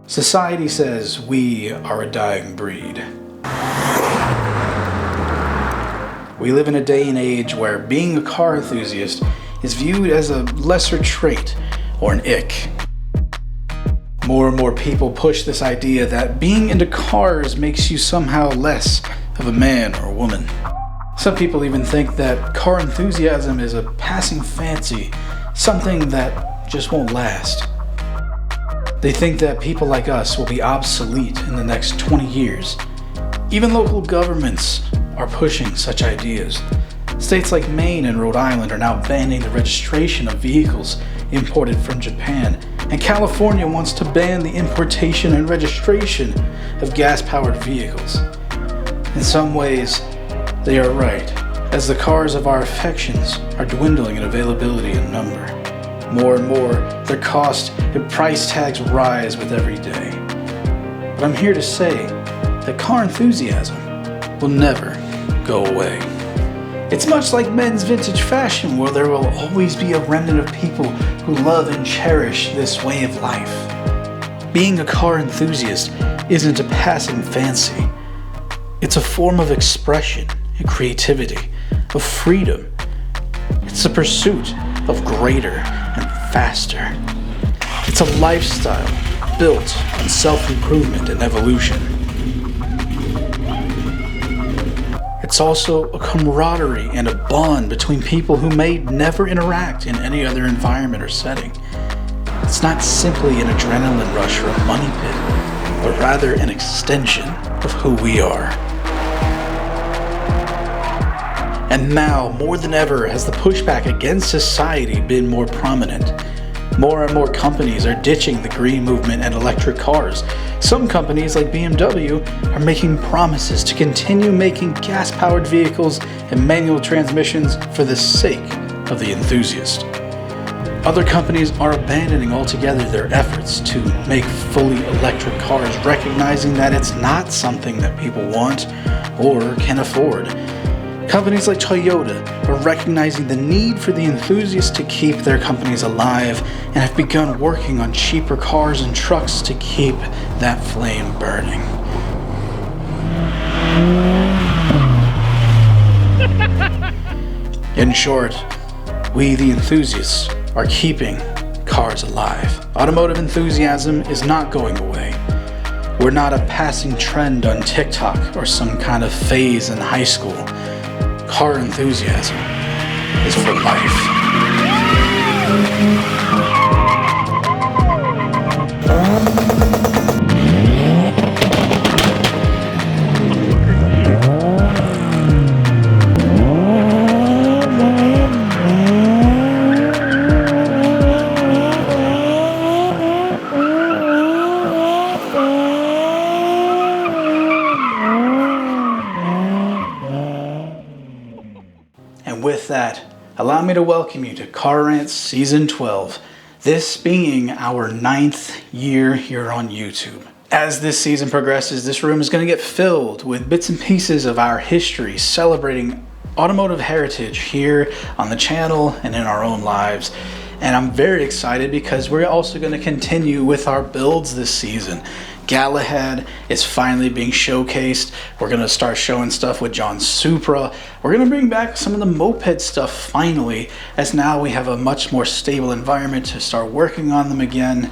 Society says we are a dying breed. We live in a day and age where being a car enthusiast is viewed as a lesser trait or an ick. More and more people push this idea that being into cars makes you somehow less of a man or a woman. Some people even think that car enthusiasm is a passing fancy, something that just won't last. They think that people like us will be obsolete in the next 20 years. Even local governments are pushing such ideas. States like Maine and Rhode Island are now banning the registration of vehicles imported from Japan, and California wants to ban the importation and registration of gas-powered vehicles. In some ways, they are right, as the cars of our affections are dwindling in availability and number. More and more, their cost and price tags rise with every day. But I'm here to say that car enthusiasm will never go away. It's much like men's vintage fashion, where there will always be a remnant of people who love and cherish this way of life. Being a car enthusiast isn't a passing fancy. It's a form of expression and creativity, of freedom. It's a pursuit of greater and faster. It's a lifestyle built on self-improvement and evolution. It's also a camaraderie and a bond between people who may never interact in any other environment or setting. It's not simply an adrenaline rush or a money pit, but rather an extension of who we are. And now, more than ever, has the pushback against society been more prominent. More and more companies are ditching the green movement and electric cars. Some companies, like BMW, are making promises to continue making gas-powered vehicles and manual transmissions for the sake of the enthusiast. Other companies are abandoning altogether their efforts to make fully electric cars, recognizing that it's not something that people want or can afford. Companies like Toyota are recognizing the need for the enthusiasts to keep their companies alive and have begun working on cheaper cars and trucks to keep that flame burning. In short, we the enthusiasts are keeping cars alive. Automotive enthusiasm is not going away. We're not a passing trend on TikTok or some kind of phase in high school. Car enthusiasm is for life. And with that, allow me to welcome you to Car Rant Season 12, this being our 9th year here on YouTube. As this season progresses, this room is going to get filled with bits and pieces of our history, celebrating automotive heritage here on the channel and in our own lives. And I'm very excited because we're also going to continue with our builds this season. Galahad is finally being showcased. We're going to start showing stuff with John Supra. We're going to bring back some of the moped stuff finally, as now we have a much more stable environment to start working on them again.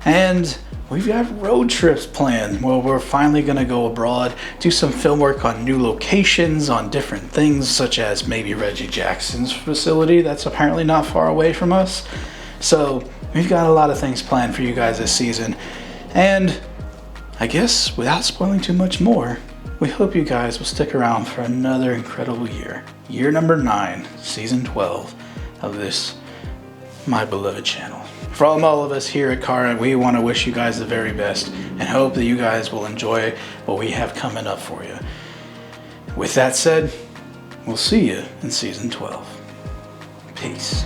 And we've got road trips planned. Well, we're finally going to go abroad, do some film work on new locations, on different things, such as maybe Reggie Jackson's facility that's apparently not far away from us. So we've got a lot of things planned for you guys this season. And I guess without spoiling too much more, we hope you guys will stick around for another incredible year. Year number 9, season 12 of this, my beloved channel. From all of us here at Car Rant, we want to wish you guys the very best and hope that you guys will enjoy what we have coming up for you. With that said, we'll see you in season 12. Peace.